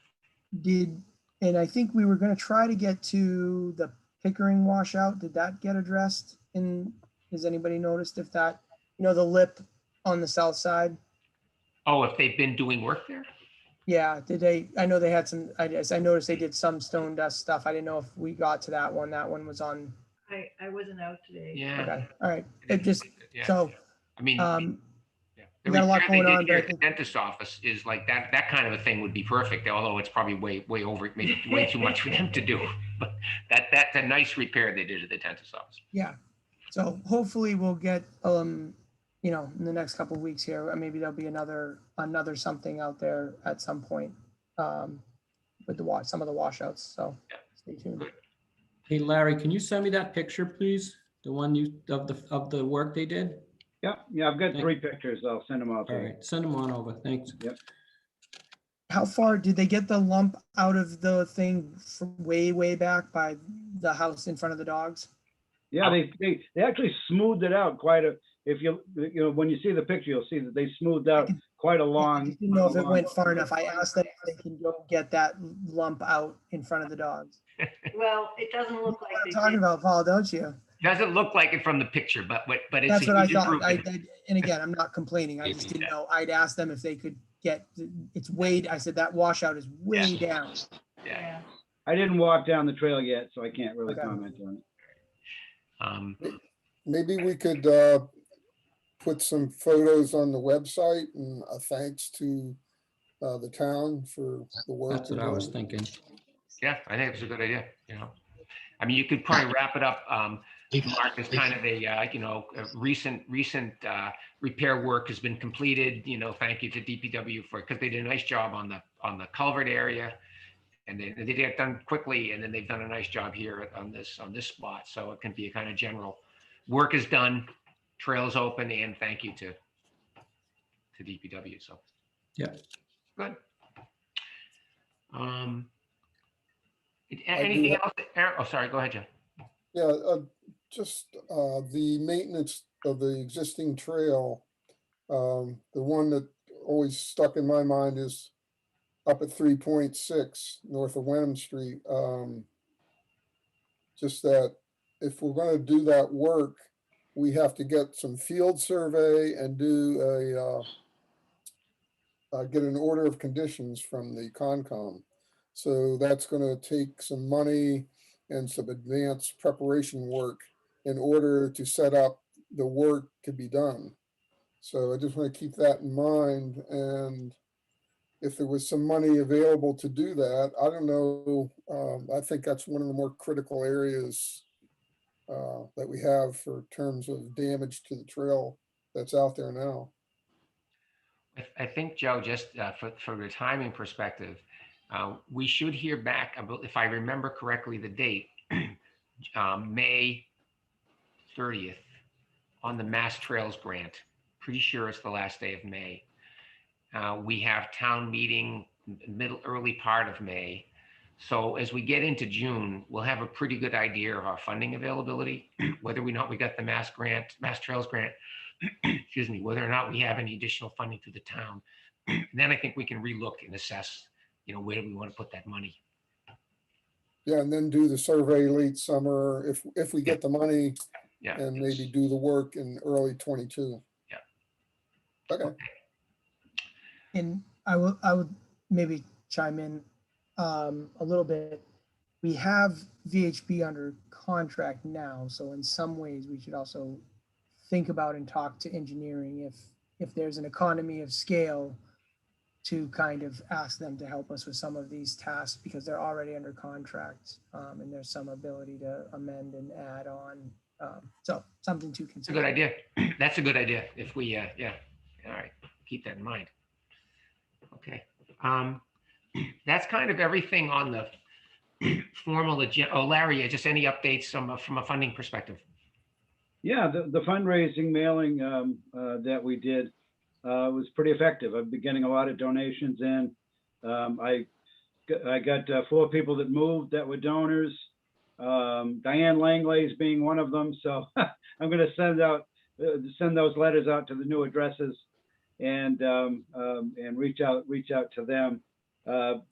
And I think we were going to try to get to the Pickering washout. Did that get addressed? Has anybody noticed if that, the lip on the south side? Oh, if they've been doing work there? Yeah, I know they had some, I noticed they did some stone dust stuff. I didn't know if we got to that one. That one was on. I wasn't out today. Yeah. Okay. All right. It just, so. I mean, we got a lot going on. But the dentist's office is like that kind of a thing would be perfect, although it's probably way over, maybe way too much for them to do. But that's a nice repair they did at the dentist's office. Yeah. So hopefully we'll get, in the next couple of weeks here, maybe there'll be another something out there at some point with some of the washouts. So stay tuned. Good. Hey, Larry, can you send me that picture, please? The one of the work they did? Yeah, I've got 3 pictures. I'll send them out. All right, send them on over. Thanks. Yep. How far did they get the lump out of the thing from way back by the house in front of the dogs? Yeah, they actually smoothed it out quite a. If when you see the picture, you'll see that they smoothed out quite a long. I didn't know if it went far enough. I asked them if they can go get that lump out in front of the dogs. Well, it doesn't look You know like what I'm they talking did. about, Paul, don't you? Doesn't look like it from the picture, but it's That's a what I huge thought. improvement. And again, I'm not complaining. I just didn't know. I'd asked them if they could get, it's way, I said that washout is way down. Yeah. I didn't walk down the trail yet, so I can't really Okay. comment on it. Maybe we could put some photos on the website and a thanks to the town for the work. That's what they're I was doing. thinking. Yeah, I think it's a good idea, you know. I mean, you could probably wrap it up, Mark, as kind of a, you know, a recent repair work has been completed, you know, thank you to DPW because they did a nice job on the culvert area. And they did it done quickly, and then they've done a nice job here on this spot. So it can be a kind of general, work is done, trails open, and thank you to DPW. So Yeah. good. Anything else? Aaron? Oh, sorry. Go ahead, Joe. Yeah, just the maintenance of the existing trail. The one that always stuck in my mind is up at 3.6 north of Wenham Street. Just that if we're going to do that work, we have to get some field survey and do get an order of conditions from the Concom. So that's going to take some money and some advanced preparation work in order to set up the work to be done. So I just want to keep that in mind. And if there was some money available to do that, I don't know. I think that's one of the more critical areas that we have for terms of damage to the trail that's out there now. I think, Joe, just for the timing perspective, we should hear back about, if I remember correctly, the date, May 30th on the Mass Trails grant. Pretty sure it's the last day of May. We have town meeting early part of May. So as we get into June, we'll have a pretty good idea of our funding availability, whether we got the Mass Trails grant, excuse me, whether or not we have any additional funding to the town. Then I think we can relook and assess, you know, where do we want to put that money? Yeah, and then do the survey late summer if we get the money, and maybe do the work in early 22. Yeah. Okay. And I would maybe chime in a little bit. We have VHB under contract now, so in some ways we should also think about and talk to engineering if there's an economy of scale to kind of ask them to help us with some of these tasks because they're already under contract, and there's some ability to amend and add on. So something to consider. It's a good idea. That's a good idea. If we, yeah, all right, keep that in mind. Okay, that's kind of everything on the formal agenda. Oh, Larry, just any updates from a funding perspective? Yeah, the fundraising mailing that we did was pretty effective. I've been getting a lot of donations in. I got 4 people that moved that were donors. Diane Langley's being one of them. So I'm going to send those letters out to the new addresses and reach out to them.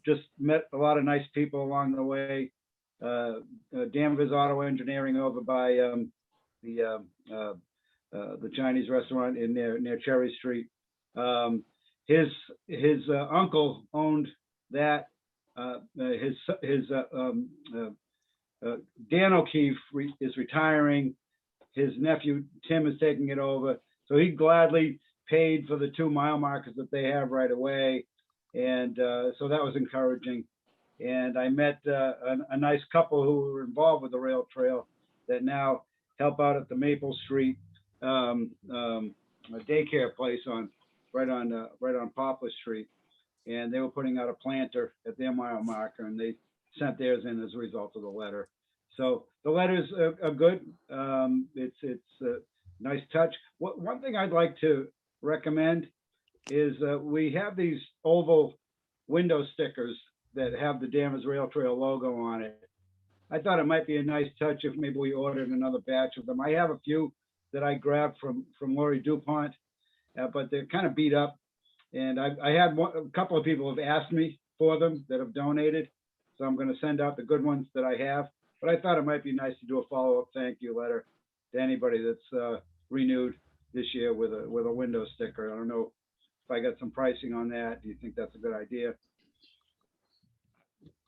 Just met a lot of nice people along the way. Danvers Auto Engineering over by the Chinese restaurant near Cherry Street. His uncle owned that. Dan O'Keefe is retiring. His nephew Tim is taking it over. So he gladly paid for the 2 mile markers that they have right away. And so that was encouraging. And I met a nice couple who were involved with the rail trail that now help out at the Maple Street a daycare place right on Poplar Street. And they were putting out a planter at their mile marker, and they sent theirs in as a result of the letter. So the letters are good. It's a nice touch. One thing I'd like to recommend is we have these oval window stickers that have the Danvers Rail Trail logo on it. I thought it might be a nice touch if maybe we ordered another batch of them. I have a few that I grabbed from Lori DuPont, but they're kind of beat up. And I had a couple of people have asked me for them that have donated. So I'm going to send out the good ones that I have. But I thought it might be nice to do a follow-up thank you letter to anybody that's renewed this year with a window sticker. I don't know if I got some pricing on that. Do you think that's a good idea?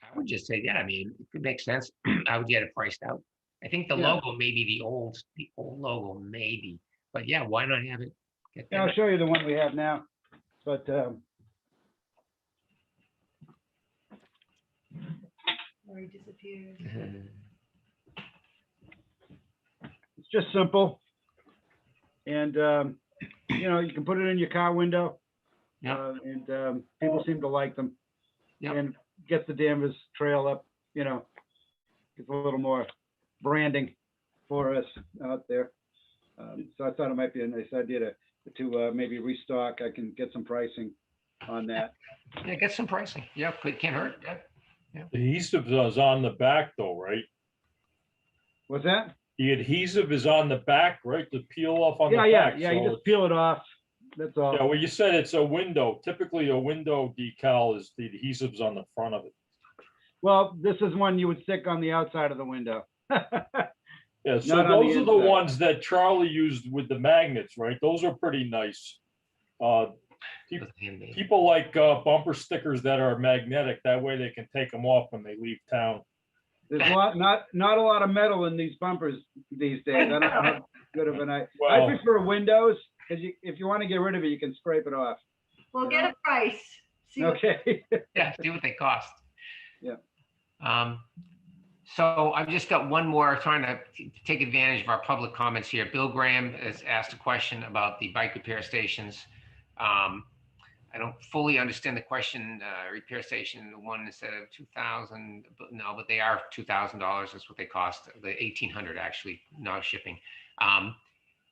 I would just say, yeah, I mean, if it makes sense, I would get it priced out. I think the Yeah. logo may be the old logo, maybe, but yeah, why not have it? Get Yeah, I'll that? show you the one we have now, but Or he disappeared. it's just simple. And, you know, you can put it in your car window. Yeah. And people seem to like them. Yep. And get the Danvers Trail up, you know, it's a little more branding for us out there. So I thought it might be a nice idea to maybe restock. I can get some pricing on that. Yeah, get some pricing. Yeah, can't hurt. Yeah. The adhesive is on the back though, right? What's that? The adhesive is on the back, right? To peel off on the Yeah, back. you so just peel it off. That's all. Yeah, well, you said it's a window. Typically, a window decal is the adhesive's on the front of it. Well, this is one you would stick on the outside of the window. Yeah, so Not on the those are the inside. ones that Charlie used with the magnets, right? Those are pretty nice. People like bumper stickers that are magnetic. That way they can take them off when they leave town. There's not a lot of metal in these bumpers these days. I don't know how good of an idea. I Well, prefer windows, because if you want to get rid of it, you can scrape it off. Well, get a price. See what- Okay. Yeah, see what they cost. Yeah. So I've just got one more, trying to take advantage of our public comments here. Bill Graham has asked a question about the bike repair stations. I don't fully understand the question. Repair station, the one instead of 2,000, no, but they are $2,000. That's what they cost. The 1,800 actually, no shipping.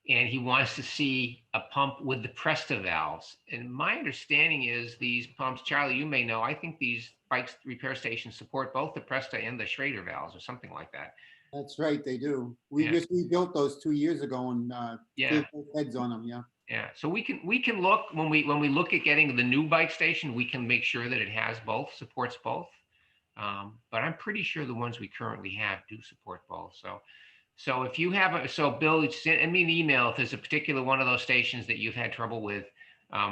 And he wants to see a pump with the Presta valves. And my understanding is these pumps, Charlie, you may know, I think these bike repair stations support both the Presta and the Schrader valves or something like that. That's right, they do. We Yeah. just rebuilt those 2 years ago and Yeah. heads on them, yeah. Yeah, so we can look when we look at getting the new bike station, we can make sure that it has both, supports both. But I'm pretty sure the ones we currently have do support both. So if you have Bill, send me an email if there's a particular one of those stations that you've had trouble with.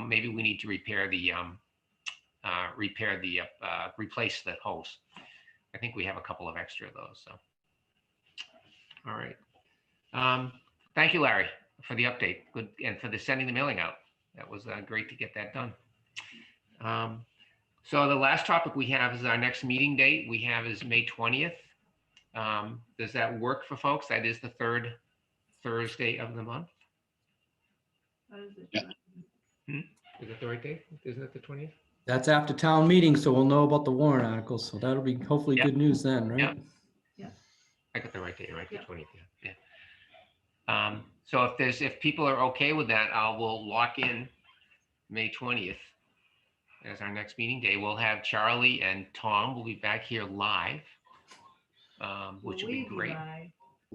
Maybe we need to replace the hose. I think we have a couple of extra of those. So, all right. Thank you, Larry, for the update. Good, and for sending the mailing out. That was great to get that done. So the last topic we have is our next meeting date. We have is May 20th. Does that work for folks? That is the third Thursday of the month. What is it? Yeah. Is it the right date? Isn't it the 20th? That's after town meeting, so we'll know about the warrant articles. So that'll be hopefully Yep. good news then, right? Yep. Yeah. I got the right date, right? The Yeah. 20th. Yeah. So if people are okay with that, we'll lock in May 20th as our next meeting day. We'll have Charlie and Tom will be back here live, which will be great.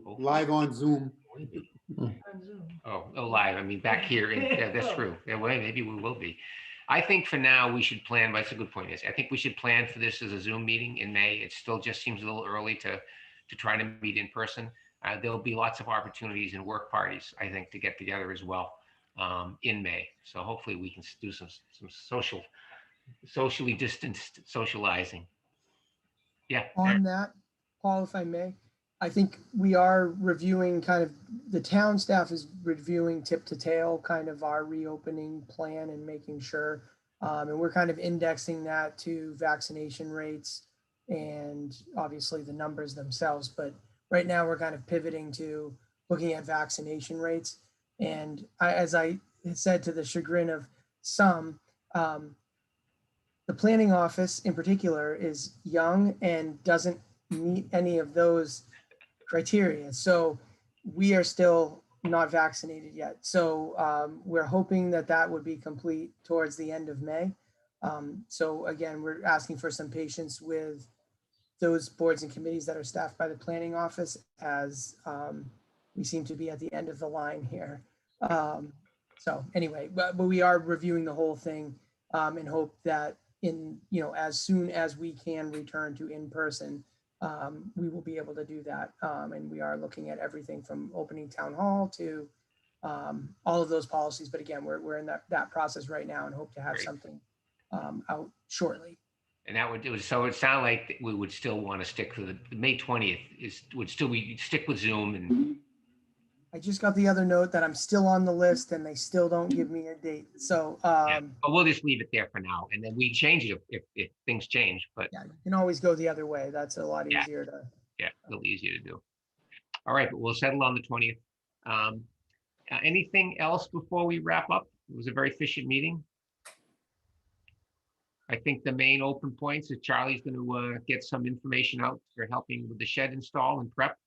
Live on Zoom. On Zoom. Oh, live. I mean, back here. That's true. Yeah, well, maybe we will be. I think for now we should plan, but that's a good point. I think we should plan for this as a Zoom meeting in May. It still just seems a little early to try to meet in person. There'll be lots of opportunities and work parties, I think, to get together as well in May. So hopefully we can do some socially distanced socializing. Yeah. On that, Paul, if I may, I think we are reviewing the town staff is reviewing tip to tail kind of our reopening plan and making sure, and we're kind of indexing that to vaccination rates and obviously the numbers themselves. But right now we're kind of pivoting to looking at vaccination rates. And as I said, to the chagrin of some, the planning office in particular is young and doesn't meet any of those criteria. So we are still not vaccinated yet. So we're hoping that would be complete towards the end of May. So again, we're asking for some patience with those boards and committees that are staffed by the planning office, as we seem to be at the end of the line here. So anyway, but we are reviewing the whole thing and hope that as soon as we can return to in person, we will be able to do that. And we are looking at everything from opening town hall to all of those policies. But again, we're in that process right now and hope to have Great. something out shortly. And that would do, so it sounded like we would still want to stick to the May 20th would still be, stick with Zoom and. I just got the other note that I'm still on the list and they still don't give me a date. So, Yeah, but we'll just leave it there for now, and then we change it if things change. But yeah, you can always go the other way. That's a lot Yeah. easier to. yeah, a little easier to do. All right, but we'll settle on the 20th. Anything else before we wrap up? It was a very efficient meeting. I think the main open points is Charlie's going to get some information out for helping with the shed install and prep.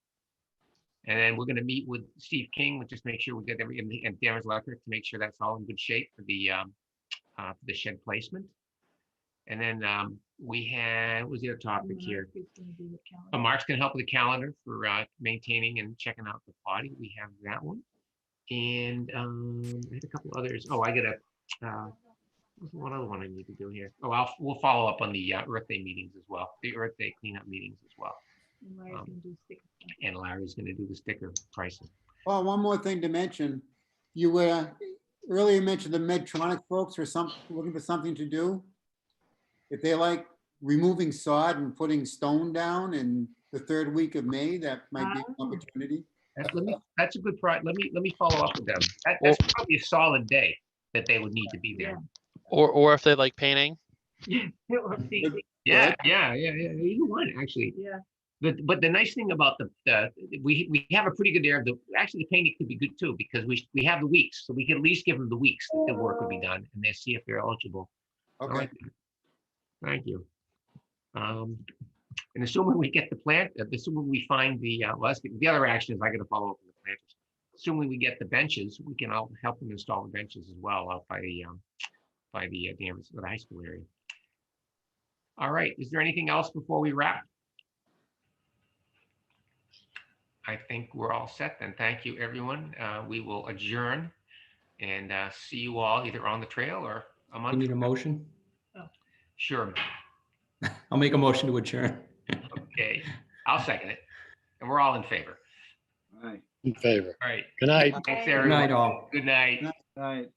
And then we're going to meet with Steve King, we'll just make sure we get everything, and Danvers Electric to make sure that's all in good shape for the shed placement. And then we had, what was the other topic here? Oh, Mark's going to help with the calendar for maintaining and checking out the potty. We have that one. And I had a couple others. Oh, I got what's one other one I need to do here? Oh, we'll follow up on the Earth Day meetings as well, the Earth Day cleanup meetings as well. And Larry's going to do the sticker pricing. Oh, one more thing to mention. You earlier mentioned the Medtronic folks or looking for something to do. If they like removing sod and putting stone down in the third week of May, that might be an opportunity. That's a good price. Let me follow up with them. That's probably a solid day that they would need to be there. Or if they like painting. Yeah. Either one, actually. Yeah. But the nice thing about we have a pretty good idea of actually the painting could be good too, because we have the weeks, so we can at least give them the weeks that the work would be done and they see if they're eligible. Okay. All right. Thank you. And assuming we get the plant, assuming we find the other action is I got to follow up with the planters. Assuming we get the benches, we can all help them install the benches as well out by the Danvers, the high school area. All right. Is there anything else before we wrap? I think we're all set then. Thank you, everyone. We will adjourn and see you all either on the trail or a month. You need a motion? Sure. I'll make a motion to adjourn. Okay, I'll second it. And we're all in favor. All right. In favor. All right. Good night. Thanks, Good everyone. night, all. Good night. All right.